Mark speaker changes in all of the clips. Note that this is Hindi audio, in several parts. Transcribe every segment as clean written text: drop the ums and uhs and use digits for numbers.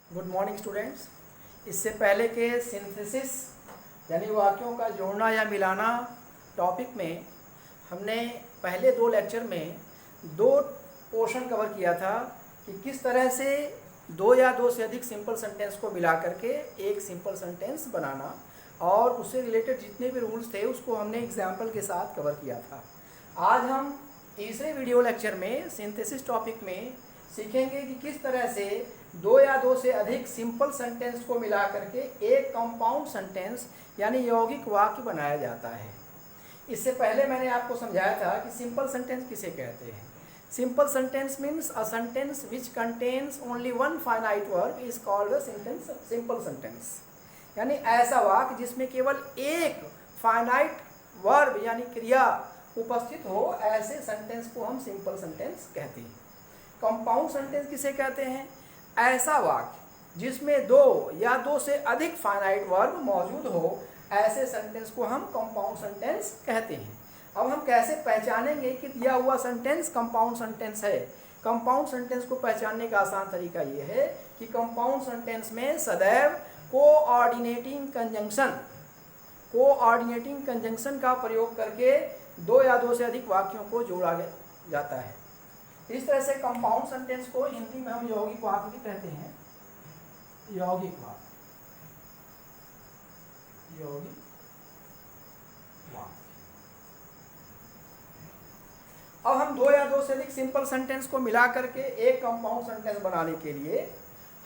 Speaker 1: Good morning students. इससे पहले के सिंथेसिस यानी वाक्यों का जोड़ना या मिलाना टॉपिक में हमने पहले दो लेक्चर में दो पोर्शन कवर किया था कि किस तरह से दो या दो से अधिक सिंपल सेंटेंस को मिला करके एक सिंपल सेंटेंस बनाना, और उससे रिलेटेड जितने भी रूल्स थे उसको हमने एग्जाम्पल के साथ कवर किया था। आज हम तीसरे वीडियो लेक्चर में सिंथेसिस टॉपिक में सीखेंगे कि किस तरह से दो या दो से अधिक सिंपल सेंटेंस को मिला करके एक कंपाउंड सेंटेंस यानी यौगिक वाक्य बनाया जाता है। इससे पहले मैंने आपको समझाया था कि सिंपल सेंटेंस किसे कहते हैं। Simple sentence means a sentence which contains only one finite verb is called a sentence simple sentence. यानी ऐसा वाक्य जिसमें केवल एक फाइनाइट वर्ब यानी क्रिया उपस्थित हो, ऐसे सेंटेंस को हम सिंपल सेंटेंस कहते हैं। कंपाउंड सेंटेंस किसे कहते हैं? ऐसा वाक्य जिसमें दो या दो से अधिक फाइनाइट वर्ब मौजूद हो, ऐसे सेंटेंस को हम कंपाउंड सेंटेंस कहते हैं। अब हम कैसे पहचानेंगे कि दिया हुआ सेंटेंस कंपाउंड सेंटेंस है? कंपाउंड सेंटेंस को पहचानने का आसान तरीका ये है कि कंपाउंड सेंटेंस में सदैव कोऑर्डिनेटिंग कंजंक्शन का प्रयोग करके दो या दो से अधिक वाक्यों को जोड़ा जाता है। इस तरह से कंपाउंड सेंटेंस को हिंदी में हम यौगिक वाक्य भी कहते हैं। यौगिक वाक्य अब हम दो या दो से अधिक सिंपल सेंटेंस को मिला करके एक कंपाउंड सेंटेंस बनाने के लिए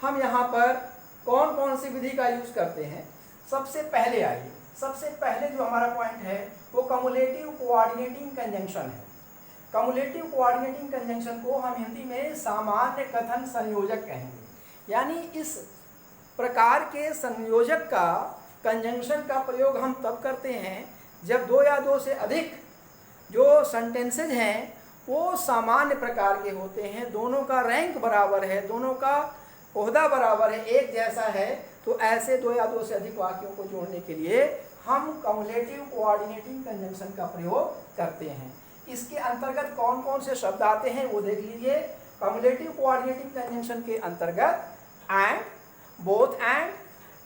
Speaker 1: हम यहाँ पर कौन कौन सी विधि का यूज करते हैं। सबसे पहले जो हमारा पॉइंट है वो कम्युलेटिव कोऑर्डिनेटिंग कंजंक्शन है। कम्युलेटिव कोऑर्डिनेटिंग कंजंक्शन को हम हिंदी में सामान्य कथन संयोजक कहेंगे। यानी इस प्रकार के संयोजक का कंजंक्शन का प्रयोग हम तब करते हैं जब दो या दो से अधिक जो सेंटेंसेज हैं वो सामान्य प्रकार के होते हैं, दोनों का रैंक बराबर है, दोनों का ओहदा बराबर है, एक जैसा है। तो ऐसे दो या दो से अधिक वाक्यों को जोड़ने के लिए हम कम्युलेटिव कोऑर्डिनेटिंग कंजंक्शन का प्रयोग करते हैं। इसके अंतर्गत कौन कौन से शब्द आते हैं वो देख लीजिए। कम्युलेटिव कोऑर्डिनेटिंग कंजंक्शन के अंतर्गत and, both and,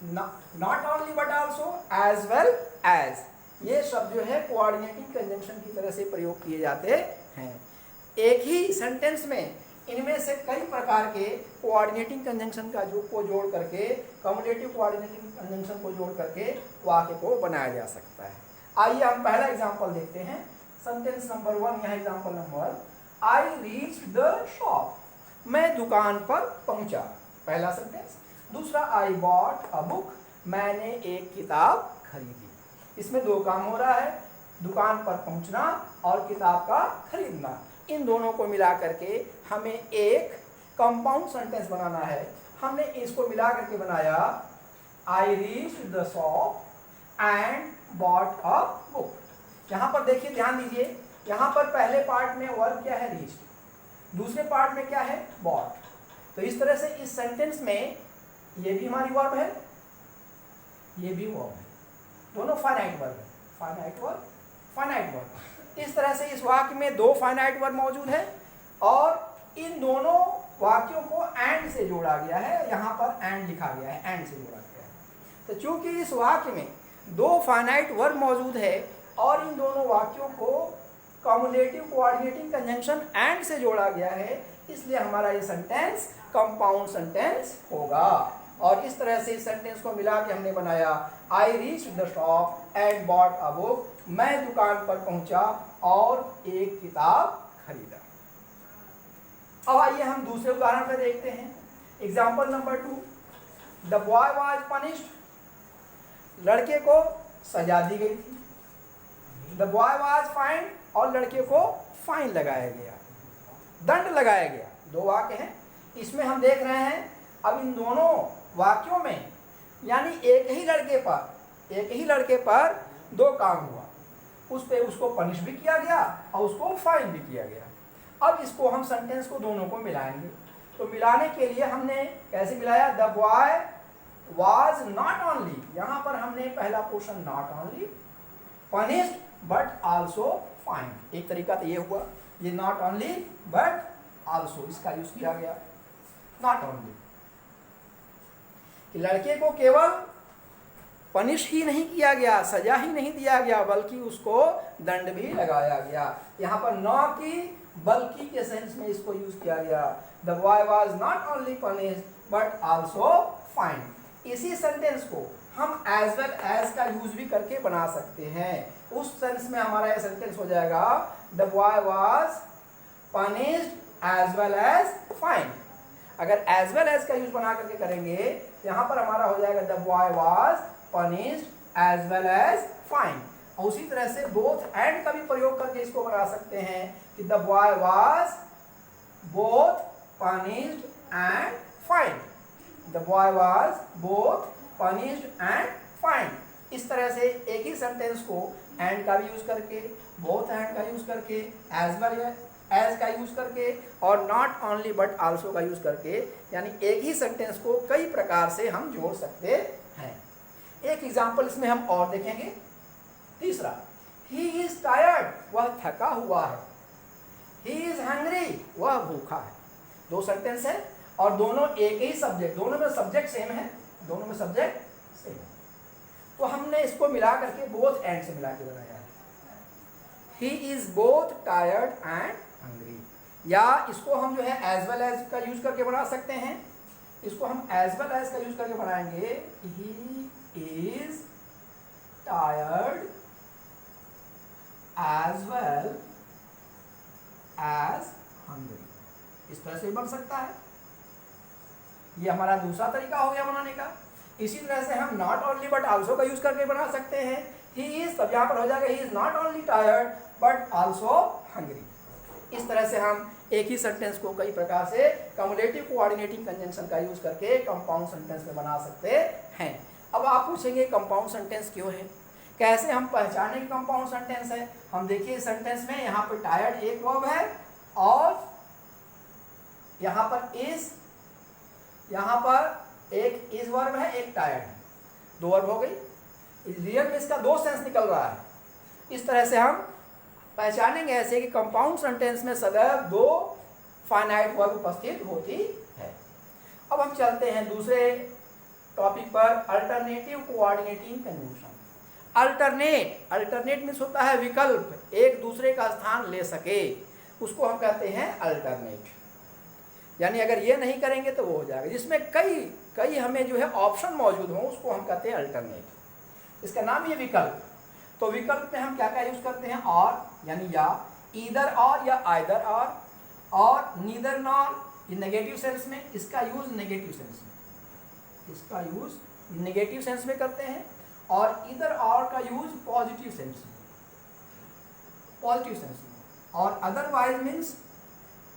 Speaker 1: not only but also, as well as, ये शब्द जो है कोऑर्डिनेटिंग कंजंक्शन की तरह से प्रयोग किए जाते हैं। एक ही सेंटेंस में इनमें से कई प्रकार के कोऑर्डिनेटिंग कंजंक्शन का को जोड़ करके, कम्युलेटिव कोऑर्डिनेटिंग कंजंक्शन को जोड़ करके वाक्य को बनाया जा सकता है। आइए हम पहला एग्जांपल देखते हैं। सेंटेंस नंबर 1, यहाँ example number, I reached the shop, मैं दुकान पर पहुंचा, पहला सेंटेंस। दूसरा, आई बॉट अ बुक, मैंने एक किताब खरीदी। इसमें दो काम हो रहा है, दुकान पर पहुंचना और किताब का खरीदना। इन दोनों को मिला करके हमें एक कंपाउंड सेंटेंस बनाना है। हमने इसको मिला करके बनाया, I reached the shop and bought a book. यहाँ पर देखिए, ध्यान दीजिए, यहाँ पर पहले पार्ट में वर्ब क्या है? रीच्ड। दूसरे पार्ट में क्या है? बॉट। तो इस तरह से इस सेंटेंस में ये भी हमारी वर्ब है, ये भी वर्ब है, दोनों फाइनाइट वर्ब है। Finite verb. इस तरह से इस वाक्य में दो फाइनाइट वर्ब मौजूद है और इन दोनों वाक्यों को एंड से जोड़ा गया है। यहाँ पर एंड लिखा गया है, एंड से जोड़ा गया है। तो चूंकि इस वाक्य में दो फाइनाइट वर्ब मौजूद है और इन दोनों वाक्यों को कम्युलेटिव कोऑर्डिनेटिंग कंजंक्शन एंड से जोड़ा गया है, इसलिए हमारा ये सेंटेंस कंपाउंड सेंटेंस होगा। और इस तरह से इस सेंटेंस को मिला के हमने बनाया, I reached the shop and bought a book, मैं दुकान पर पहुंचा और एक किताब खरीदा। अब आइए हम दूसरे उदाहरण पर देखते हैं। Example number 2, the boy was punished, लड़के को सजा दी गई थी। द बॉय वाज फाइंड, और लड़के को फाइन लगाया गया, दंड लगाया गया। दो वाक्य हैं, इसमें हम देख रहे हैं अब इन दोनों वाक्यों में यानी एक ही लड़के पर दो काम हुआ, उस पे उसको पनिश भी किया गया और उसको फाइन भी किया गया। अब इसको हम सेंटेंस को दोनों को मिलाएंगे। तो मिलाने के लिए हमने कैसे मिलाया? The boy was not only, यहाँ पर हमने पहला portion not only punished but also find. एक तरीका तो ये हुआ, ये नॉट ओनली बट आल्सो, इसका यूज किया गया, नॉट ओनली। कि लड़के को केवल पनिश ही नहीं किया गया, सजा ही नहीं दिया गया, बल्कि उसको दंड भी लगाया गया। यहाँ पर न कि बल्कि के सेंस में इसको यूज किया गया। The boy was not only punished but also find. इसी सेंटेंस को हम एज वेल एज का यूज भी करके बना सकते हैं। उस सेंस में हमारा यह सेंटेंस हो जाएगा the boy was punished as well as fined. अगर एज वेल एज का यूज बना करके करेंगे तो यहाँ पर हमारा हो जाएगा the boy was punished as well as fined। और उसी तरह से both and का भी प्रयोग करके इसको बना सकते हैं कि the boy was both punished and fined। the boy was both punished and fined। इस तरह से एक ही सेंटेंस को and का भी यूज करके, both and का यूज करके, as well as का यूज करके और not only but also का यूज करके, यानी एक ही सेंटेंस को कई प्रकार से हम जोड़ सकते हैं। एक एग्जाम्पल इसमें हम और देखेंगे। तीसरा, ही इज टायर्ड, वह थका हुआ है। ही इज हंग्री, वह भूखा है। दो सेंटेंस है और दोनों एक ही सब्जेक्ट, दोनों में सब्जेक्ट सेम है, दोनों में सब्जेक्ट सेम है। तो हमने इसको मिला करके बोथ एंड से मिला के बनाया है। ही is both tired and hungry. या इसको हम जो है एज वेल एज का यूज करके बना सकते हैं। इसको हम एज वेल एज का यूज करके बनाएंगे, ही is tired as well as hungry। इस तरह से बन सकता है। ये हमारा दूसरा तरीका हो गया बनाने का। इसी तरह से हम नॉट ओनली बट आल्सो का यूज करके बना सकते हैं। ही इज, तब यहाँ पर हो जाएगा ही is not only tired but also hungry. इस तरह से हम एक ही सेंटेंस को कई प्रकार से कम्युलेटिव कोऑर्डिनेटिंग कंजंक्शन का यूज करके कंपाउंड सेंटेंस में बना सकते हैं। अब आप पूछेंगे कंपाउंड सेंटेंस क्यों है, कैसे हम पहचानें कि कंपाउंड सेंटेंस है। हम देखिए सेंटेंस में यहाँ पर टायर्ड एक वर्ब है और यहाँ पर इज, यहाँ पर एक इज वर्ब है, एक टायर्ड है, दो वर्ब हो गई। रियल में इसका दो सेंस निकल रहा है। इस तरह से हम पहचानेंगे ऐसे कि कंपाउंड सेंटेंस में सदैव दो फाइनाइट वर्ब उपस्थित होती है। अब हम चलते हैं दूसरे टॉपिक पर, alternative coordinating conjunction. Alternate means होता है विकल्प, एक दूसरे का स्थान ले सके, उसको हम कहते हैं अल्टरनेट। यानी अगर ये नहीं करेंगे तो वो हो जाएगा, जिसमें कई हमें जो है ऑप्शन मौजूद हो, उसको हम कहते हैं अल्टरनेट। इसका नाम ये विकल्प। तो विकल्प में हम क्या क्या यूज करते हैं, और यानी या, ईदर और या आइदर और नीदर नॉर, ये नेगेटिव सेंस में, इसका यूज नेगेटिव सेंस में, इसका यूज नेगेटिव सेंस में करते हैं। और इधर और का यूज पॉजिटिव सेंस में, पॉजिटिव सेंस में। और अदरवाइज मीन्स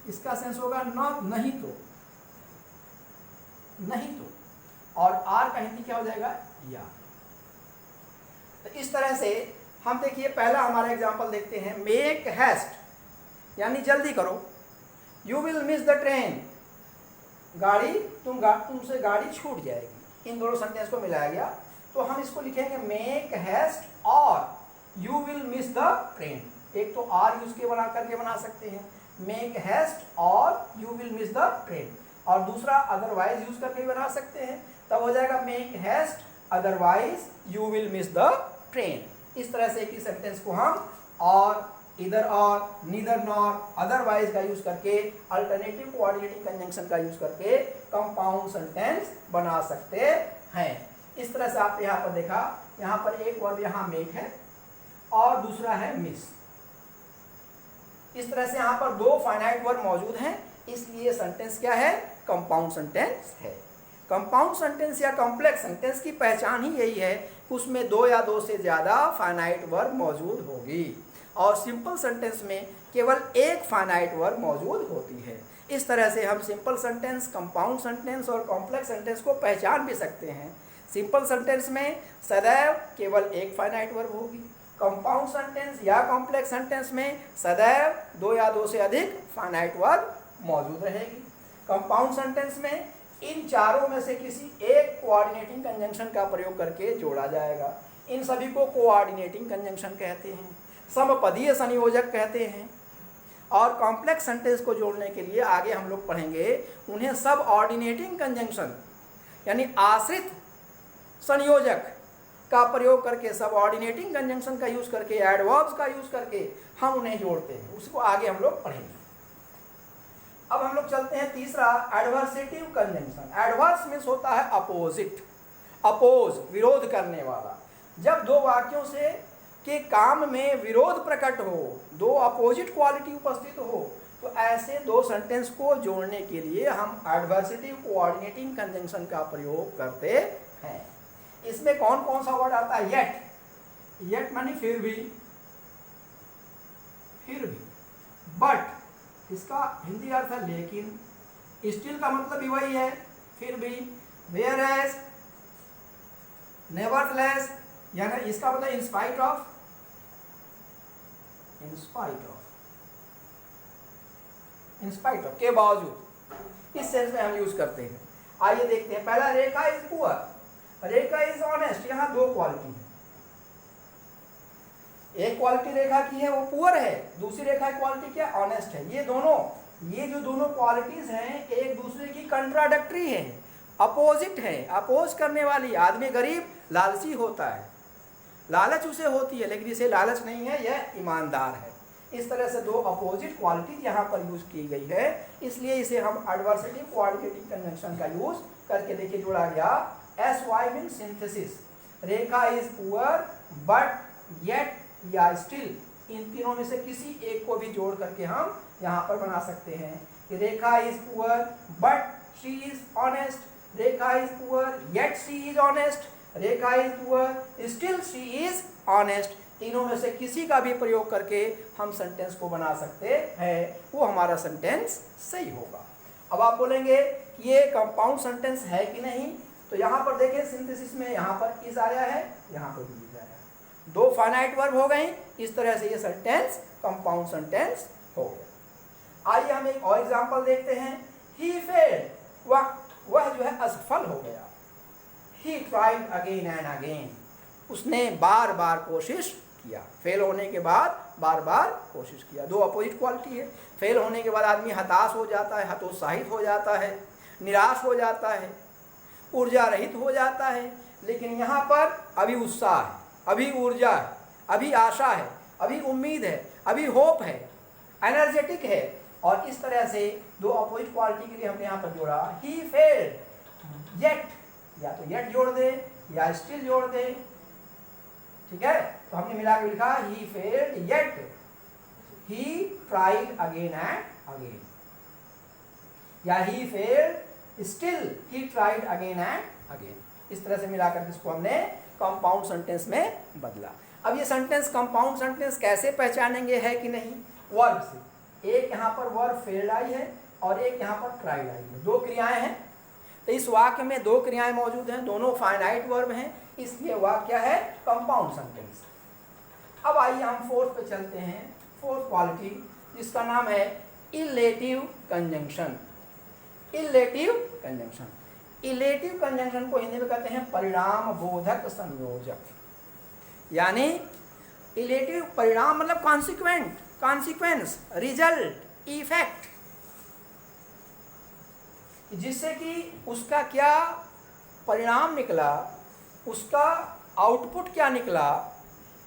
Speaker 1: इसका सेंस होगा नहीं तो, नहीं तो। और आर का हिंदी क्या हो जाएगा, या। तो इस तरह से हम देखिए पहला हमारा एग्जांपल देखते हैं, मेक हैस्ट यानी जल्दी करो। You will miss the train, गाड़ी तुमसे गाड़ी छूट जाएगी। इन दोनों सेंटेंस को मिलाया गया तो हम इसको लिखेंगे मेक हैस्ट और you will miss the train. एक तो आर यूज के बना सकते हैं, मेक हैस्ट और you will miss the train. और दूसरा अदरवाइज यूज करके बना सकते हैं, तब हो जाएगा make heist otherwise you will miss the train. इस तरह से एक ही सेंटेंस को हम और, इधर और, नीदर नॉर, अदरवाइज का यूज करके, अल्टरनेटिव कोऑर्डिनेटिंग कंजंक्शन का यूज करके कंपाउंड सेंटेंस बना सकते हैं। इस तरह से आप यहाँ पर देखा, यहाँ पर एक वर्ब यहाँ मेक है और दूसरा है मिस। इस तरह से यहाँ पर दो फाइनाइट वर्ब मौजूद हैं, इसलिए सेंटेंस क्या है, कंपाउंड सेंटेंस है। कंपाउंड सेंटेंस या कॉम्प्लेक्स सेंटेंस की पहचान ही यही है कि उसमें दो या दो से ज़्यादा फाइनाइट वर्ब मौजूद होगी और सिंपल सेंटेंस में केवल एक फाइनाइट वर्ब मौजूद होती है। इस तरह से हम सिंपल सेंटेंस, कंपाउंड सेंटेंस और कॉम्प्लेक्स सेंटेंस को पहचान भी सकते हैं। सिंपल सेंटेंस में सदैव केवल एक फाइनाइट वर्ब होगी, कंपाउंड सेंटेंस या कॉम्प्लेक्स सेंटेंस में सदैव दो या दो से अधिक फाइनाइट वर्ब मौजूद रहेगी। कंपाउंड सेंटेंस में इन चारों में से किसी एक कोऑर्डिनेटिंग कंजंक्शन का प्रयोग करके जोड़ा जाएगा। इन सभी को कोऑर्डिनेटिंग कंजंक्शन कहते हैं, समपदीय संयोजक कहते हैं। और कॉम्प्लेक्स सेंटेंस को जोड़ने के लिए आगे हम लोग पढ़ेंगे उन्हें सब ऑर्डिनेटिंग कंजंक्शन यानी आश्रित संयोजक का प्रयोग करके, सबऑर्डिनेटिंग कंजंक्शन का यूज करके, एडवर्ब्स का यूज करके हम उन्हें जोड़ते हैं। उसको आगे हम लोग पढ़ेंगे। अब हम लोग चलते हैं तीसरा, एडवर्सेटिव कंजंक्शन। एडवर्स मीन्स होता है अपोजिट, अपोज, विरोध करने वाला। जब दो वाक्यों से के काम में विरोध प्रकट हो, दो अपोजिट क्वालिटी उपस्थित हो, तो ऐसे दो सेंटेंस को जोड़ने के लिए हम एडवर्सेटिव कोऑर्डिनेटिंग कंजंक्शन का प्रयोग करते हैं। इसमें कौन कौन सा वर्ड आता है? येट, येट मानी फिर भी, फिर भी। बट इसका हिंदी अर्थ है लेकिन। स्टिल का मतलब भी वही है, फिर भी। वेयर एज, नेवरथलेस, यानी इसका मतलब in spite of, in spite of, in spite of, के बावजूद। इस सेंस में हम यूज करते हैं। आइए देखते हैं। पहला, Rekha is poor, Rekha is honest. यहां दो क्वालिटी है। एक क्वालिटी रेखा की है वो पुअर है, दूसरी रेखा की क्वालिटी क्या? ऑनेस्ट है। ये दोनों, ये जो दोनों क्वालिटीज हैं एक दूसरे की कंट्राडक्टरी है, अपोजिट है, अपोज करने वाली। आदमी गरीब लालची होता है, लालच उसे होती है, लेकिन इसे लालच नहीं है, यह ईमानदार है। इस तरह से दो अपोजिट क्वालिटीज यहाँ पर यूज की गई है, इसलिए इसे हम एडवर्सेटिव कोऑर्डिनेटिंग कंजंक्शन का यूज करके देखिए जोड़ा गया। S Y mean synthesis. Rekha is poor but yet या स्टिल, इन तीनों में से किसी एक को भी जोड़ करके हम यहाँ पर बना सकते हैं कि Rekha is poor but she is honest, Rekha is poor yet she is honest, Rekha is poor still she is honest. तीनों में से किसी का भी प्रयोग करके हम सेंटेंस को बना सकते हैं, वो हमारा सेंटेंस सही होगा। अब आप बोलेंगे कि ये कंपाउंड सेंटेंस है कि नहीं, तो यहाँ पर देखिए सिंथेसिस में यहाँ पर इज आया है, यहाँ पर भी इज आया है, दो फाइनाइट वर्ब हो गई। इस तरह से ये सेंटेंस कंपाउंड सेंटेंस हो गया। आइए हम एक और एग्जांपल देखते हैं। ही फेल्ड, वह जो है असफल हो गया। ही ट्राइड अगेन एंड अगेन, उसने बार बार कोशिश किया। फेल होने के बाद बार बार कोशिश किया। दो अपोजिट क्वालिटी है। फेल होने के बाद आदमी हताश हो जाता है, हतोत्साहित हो जाता है, निराश हो जाता है, ऊर्जा रहित हो जाता है। लेकिन यहाँ पर अभी उत्साह है, अभी ऊर्जा है, अभी आशा है, अभी उम्मीद है, अभी होप है, एनर्जेटिक है। और इस तरह से दो अपोजिट क्वालिटी के लिए हमने यहाँ पर जोड़ा। ही फेल्ड येट, या तो येट जोड़ दे या स्टिल जोड़ दे, ठीक है। तो हमने मिला के लिखा he failed yet he tried again and again, या he failed still he tried again and again. इस तरह से मिलाकर इसको हमने कंपाउंड सेंटेंस में बदला। अब ये सेंटेंस कंपाउंड सेंटेंस कैसे पहचानेंगे है कि नहीं? वर्ब से। एक यहाँ पर वर्ब फेल्ड आई है और एक यहाँ पर ट्राइड आई है, दो क्रियाएं हैं। तो इस वाक्य में दो क्रियाएं मौजूद हैं, दोनों फाइनाइट वर्ब हैं, इसलिए वाक्य है कंपाउंड सेंटेंस। अब आइए हम फोर्थ पे चलते हैं, फोर्थ क्वालिटी, जिसका नाम है illative conjunction. Illative conjunction, illative conjunction को हिंदी में कहते हैं परिणाम बोधक संयोजक। यानी इलेटिव परिणाम मतलब कॉन्सिक्वेंट, कॉन्सिक्वेंस, रिजल्ट, इफेक्ट, जिससे कि उसका क्या परिणाम निकला, उसका आउटपुट क्या निकला,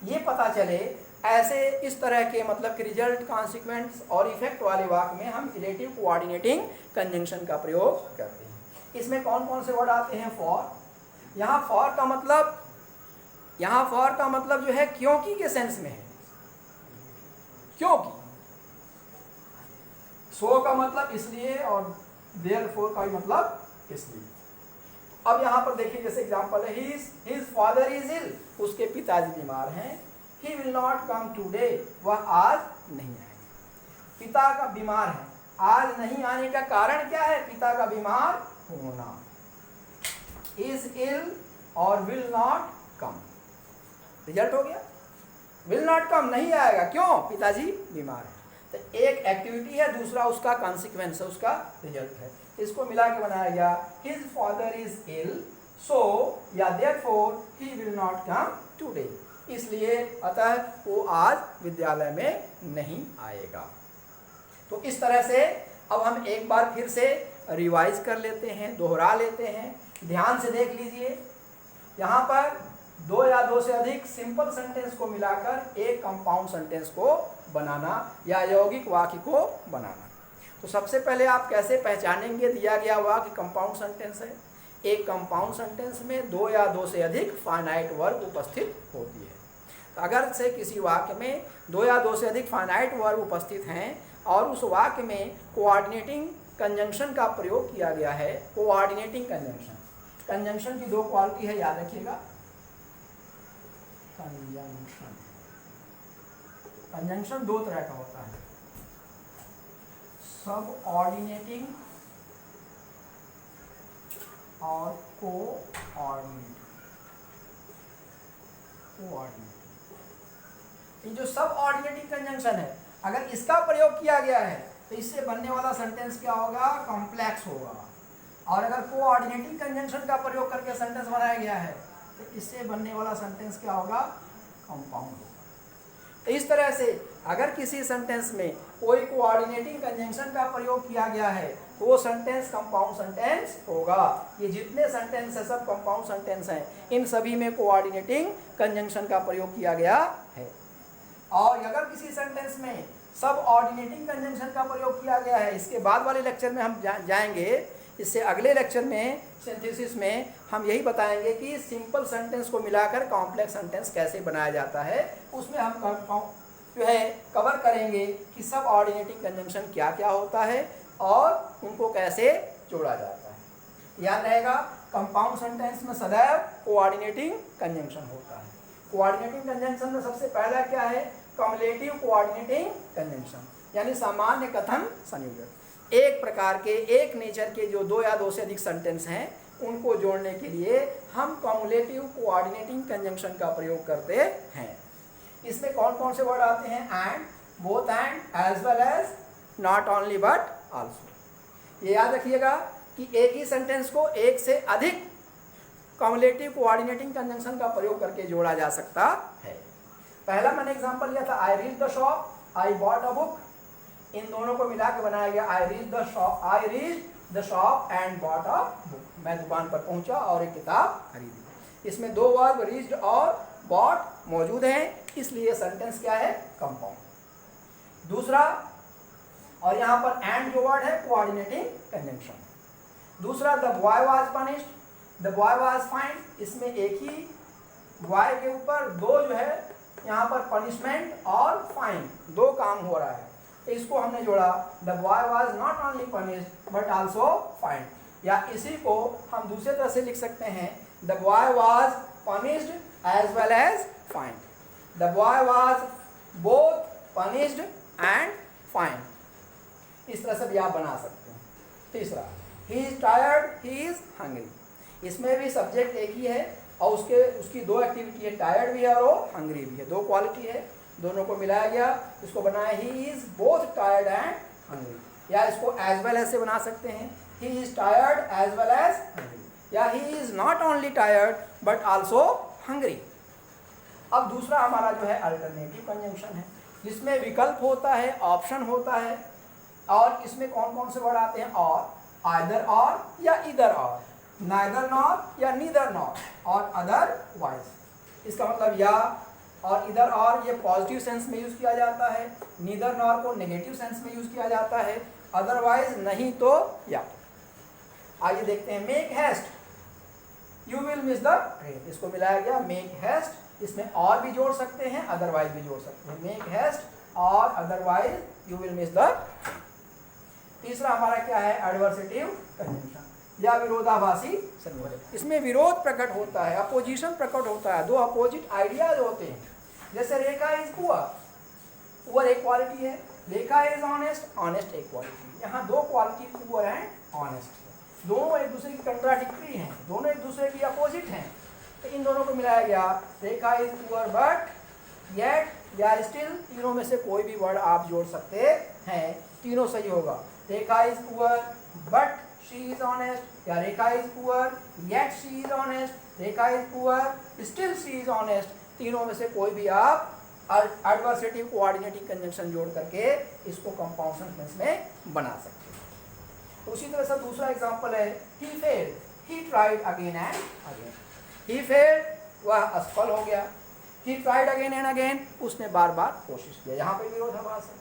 Speaker 1: ये पता चले। ऐसे इस तरह के मतलब कि रिजल्ट, कॉन्सिक्वेंस और इफेक्ट वाले वाक्य में हम इलेटिव कोऑर्डिनेटिंग कंजंक्शन का प्रयोग करते हैं। इसमें कौन कौन से वर्ड आते हैं? फॉर। यहाँ फॉर का मतलब, यहाँ फॉर का मतलब जो है क्योंकि के सेंस में है, क्योंकि। सो का मतलब इसलिए और देयरफॉर का मतलब इसलिए। अब यहाँ पर देखिए जैसे एग्जांपल है, हिज फादर इज इल, उसके पिताजी बीमार हैं। He will not come today, वह आज नहीं आएंगे। पिता का बीमार है, आज नहीं आने का कारण क्या है? पिता का बीमार होना। इज इल और विल नॉट कम, रिजल्ट हो गया। विल नॉट कम, नहीं आएगा, क्यों? पिताजी बीमार है। तो एक एक्टिविटी है, दूसरा उसका कॉन्सिक्वेंस है, उसका रिजल्ट है। इसको मिला के बनाया गया हिज फादर इज इल, सो या therefore he will not come today, इसलिए अतः वो आज विद्यालय में नहीं आएगा। तो इस तरह से अब हम एक बार फिर से रिवाइज कर लेते हैं, दोहरा लेते हैं। ध्यान से देख लीजिए, यहाँ पर दो या दो से अधिक सिंपल सेंटेंस को मिलाकर एक कंपाउंड सेंटेंस को बनाना या यौगिक वाक्य को बनाना। तो सबसे पहले आप कैसे पहचानेंगे दिया गया वाक्य कंपाउंड सेंटेंस है? एक कंपाउंड सेंटेंस में दो या दो से अधिक फाइनाइट वर्ब उपस्थित होती है। तो अगर से किसी वाक्य में दो या दो से अधिक फाइनाइट वर्ब उपस्थित हैं और उस वाक्य में कोऑर्डिनेटिंग कंजंक्शन का प्रयोग किया गया है, कोऑर्डिनेटिंग कंजंक्शन, कंजंक्शन की दो क्वालिटी है, याद रखिएगा। कंजंक्शन, कंजंक्शन दो तरह का होता है, सबऑर्डिनेटिंग और कोऑर्डिनेटिंग। ये जो सबऑर्डिनेटिंग कंजंक्शन है, अगर इसका प्रयोग किया गया है तो इससे बनने वाला सेंटेंस क्या होगा? कॉम्प्लेक्स होगा। और अगर कोऑर्डिनेटिंग कंजंक्शन का प्रयोग करके सेंटेंस बनाया गया है तो इससे बनने वाला सेंटेंस क्या होगा? कंपाउंड होगा। तो इस तरह से अगर किसी सेंटेंस में कोई कोऑर्डिनेटिंग कंजंक्शन का प्रयोग किया गया है तो वो सेंटेंस कंपाउंड सेंटेंस होगा। ये जितने सेंटेंस है सब कंपाउंड सेंटेंस हैं, इन सभी में कोऑर्डिनेटिंग कंजंक्शन का प्रयोग किया गया है। और अगर किसी सेंटेंस में सब ऑर्डिनेटिंग कंजंक्शन का प्रयोग किया गया है, इसके बाद वाले लेक्चर में हम जाएंगे। इससे अगले लेक्चर में सिंथेसिस में हम यही बताएंगे कि सिंपल सेंटेंस को मिलाकर कॉम्प्लेक्स सेंटेंस कैसे बनाया जाता है। उसमें हम जो है कवर करेंगे कि सब ऑर्डिनेटिंग कंजंक्शन क्या क्या होता है और उनको कैसे जोड़ा जाता है। याद रहेगा, कंपाउंड सेंटेंस में सदैव कोऑर्डिनेटिंग कंजंक्शन होता है। कोऑर्डिनेटिंग कंजंक्शन में सबसे पहला क्या है? कम्युलेटिव कोऑर्डिनेटिंग कंजंक्शन, यानी सामान्य कथन संयोजक। एक प्रकार के, एक नेचर के जो दो या दो से अधिक सेंटेंस हैं उनको जोड़ने के लिए हम कम्युलेटिव कोऑर्डिनेटिंग कंजंक्शन का प्रयोग करते हैं। इसमें कौन कौन से वर्ड आते हैं? And, both and, as well as, not only but also. ये याद रखिएगा कि एक ही सेंटेंस को एक से अधिक कम्युलेटिव कोऑर्डिनेटिंग कंजंक्शन का प्रयोग करके जोड़ा जा सकता है। पहला मैंने एग्जांपल लिया था, I read the shop, I bought a book. इन दोनों को मिला के बनाया गया I read the shop and bought a book. मैं दुकान पर पहुंचा और एक किताब खरीदी। इसमें दो वर्ब रीड और बॉट मौजूद हैं, इसलिए सेंटेंस क्या है? कंपाउंड। दूसरा, और यहाँ पर एंड जो वर्ड है कोऑर्डिनेटिंग कंजंक्शन। दूसरा, the boy was punished, the boy was find. इसमें एक ही बॉय के ऊपर दो जो है यहाँ पर पनिशमेंट और फाइन, दो काम हो रहा है। इसको हमने जोड़ा, the boy was not only punished but also find. या इसी को हम दूसरे तरह से लिख सकते हैं, the boy was punished as well as fined. The boy was both punished and fined. इस तरह से भी आप बना सकते हैं। तीसरा, he is tired, he is hungry. इसमें भी सब्जेक्ट एक ही है और उसकी दो एक्टिविटी है, टायर्ड भी है और वो हंग्री भी है, दो क्वालिटी है, दोनों को मिलाया गया, इसको बनाया he is both tired and hungry. या इसको एज वेल एज से बना सकते हैं, he is tired as well as hungry. या he is not only tired but also hungry. अब दूसरा हमारा जो है अल्टरनेटिव कंजंक्शन है, जिसमें विकल्प होता है, ऑप्शन होता है। और इसमें कौन कौन से वर्ड आते हैं? और, आइदर और या इधर और, नाइदर नॉर या नीदर नॉर और अदरवाइज। इसका मतलब या और इधर और ये पॉजिटिव सेंस में यूज किया जाता है, नीदर नॉर को नेगेटिव सेंस में यूज किया जाता है, अदरवाइज नहीं तो या। आइए देखते हैं, make haste, you will miss the train. इसको मिलाया गया मेक हेस्ट। इसमें और भी जोड़ सकते हैं, अदरवाइज भी जोड़ सकते हैं, मेक हेस्ट और otherwise you will miss the train. तीसरा हमारा क्या है? एडवर्सेटिव कंजंक्शन या विरोधाभासी संयोजक। इसमें विरोध प्रकट होता है, अपोजिशन प्रकट होता है, दो अपोजिट आइडियाज होते हैं। जैसे रेखा इज पुअर, पुअर एक क्वालिटी है, रेखा इज ऑनेस्ट, ऑनेस्ट एक क्वालिटी। यहाँ दो क्वालिटी पुअर एंड ऑनेस्ट है, दोनों एक दूसरे की कंट्राडिक्टरी हैं, दोनों एक दूसरे की अपोजिट हैं। तो इन दोनों को मिलाया गया, रेखा इज पुअर बट येट या स्टिल, तीनों में से कोई भी वर्ड आप जोड़ सकते हैं, तीनों सही होगा। Rekha is poor but she is honest या रेखा is poor yet she is honest, Rekha is poor still she is honest। तीनों में से कोई भी आप एडवर्सेटिव कोऑर्डिनेटिंग कंजंक्शन जोड़ करके इसको कंपाउंड सेंटेंस में बना सकते हैं। तो उसी तरह से दूसरा एग्जांपल है, he failed, he tried again and again. He failed, वह असफल हो गया. He tried again and again, उसने बार बार कोशिश किया. यहाँ पे विरोधाभास है.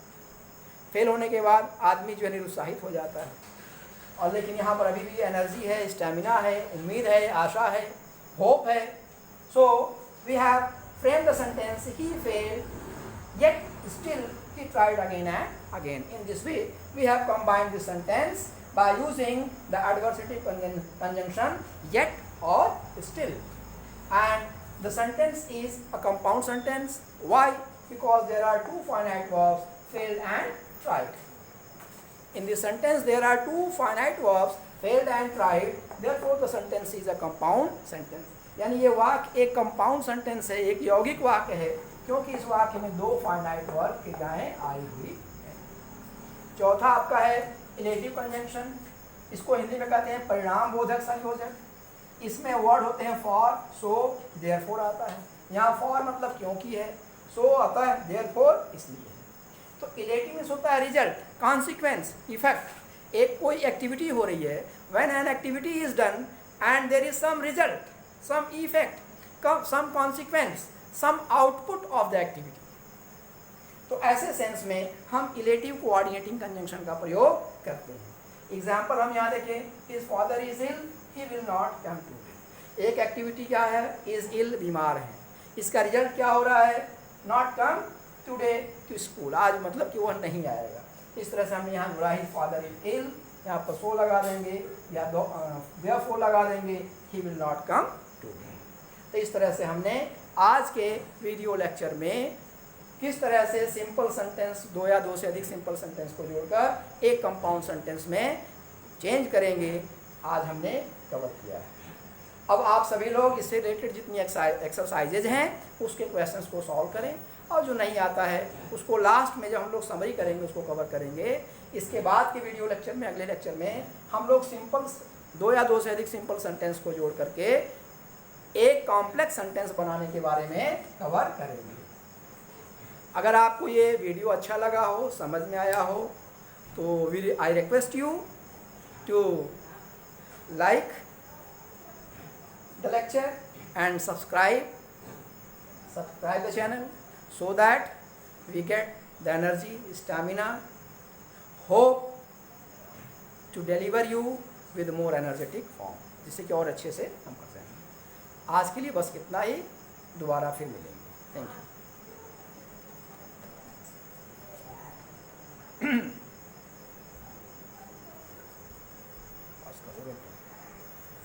Speaker 1: फेल होने के बाद आदमी जो है निरुत्साहित हो जाता है, और लेकिन यहाँ पर अभी भी एनर्जी है, स्टैमिना है, उम्मीद है, आशा है, होप है. So we have framed the sentence he failed yet still he tried again and again. In this way we have combined the sentence by using the adversative conjunction yet or still, and the sentence is a compound sentence. Why? Because there are two finite verbs, failed and tried. In this sentence there are two finite verbs, failed and tried, therefore the sentence is a compound sentence. यानी ये वाक्य एक कंपाउंड सेंटेंस है, एक यौगिक वाक्य है, क्योंकि इस वाक्य में दो फाइनाइट वर्ब क्रियाएं आई हुई हैं. चौथा आपका है इलेटिव कंजंक्शन. इसको हिंदी में कहते हैं परिणाम बोधक संयोजक. इसमें वर्ड होते हैं फॉर, सो, देयरफॉर आता है. यहाँ फॉर मतलब क्योंकि है, सो आता है, देयरफॉर इसलिए है. तो इलेटिव मीन्स होता है रिजल्ट, कॉन्सिक्वेंस, इफेक्ट. एक कोई एक्टिविटी हो रही है, when an activity is done and there is some result, some effect, some consequence, some output of the activity. तो ऐसे सेंस में हम इलेटिव कोऑर्डिनेटिंग कंजंक्शन का प्रयोग करते हैं. एग्जाम्पल हम यहाँ देखें, his father is ill, he will not come today. एक एक्टिविटी क्या है, is ill, बीमार है. इसका रिजल्ट क्या हो रहा है, not come today to school, आज मतलब कि वह नहीं आएगा. इस तरह से हमने यहाँ बोला his father is ill, यहाँ पर so लगा देंगे या therefore लगा देंगे, he will not come. तो इस तरह से हमने आज के वीडियो लेक्चर में किस तरह से सिंपल सेंटेंस, दो या दो से अधिक सिंपल सेंटेंस को जोड़कर एक कंपाउंड सेंटेंस में चेंज करेंगे, आज हमने कवर किया है. अब आप सभी लोग इससे रिलेटेड जितनी एक्सरसाइजेज हैं उसके क्वेश्चंस को सॉल्व करें, और जो नहीं आता है उसको लास्ट में जब हम लोग समरी करेंगे उसको कवर करेंगे. इसके बाद के वीडियो लेक्चर में, अगले लेक्चर में हम लोग सिंपल दो या दो से अधिक सिंपल सेंटेंस को जोड़ करके एक कॉम्प्लेक्स सेंटेंस बनाने के बारे में कवर करेंगे. अगर आपको ये वीडियो अच्छा लगा हो, समझ में आया हो, तो I request you to like the lecture and subscribe the channel, so that we get the energy, stamina, hope to deliver you with more energetic form, जिससे कि और अच्छे से हम कर सकें. आज के लिए बस इतना ही, दोबारा फिर मिलेंगे. Thank you.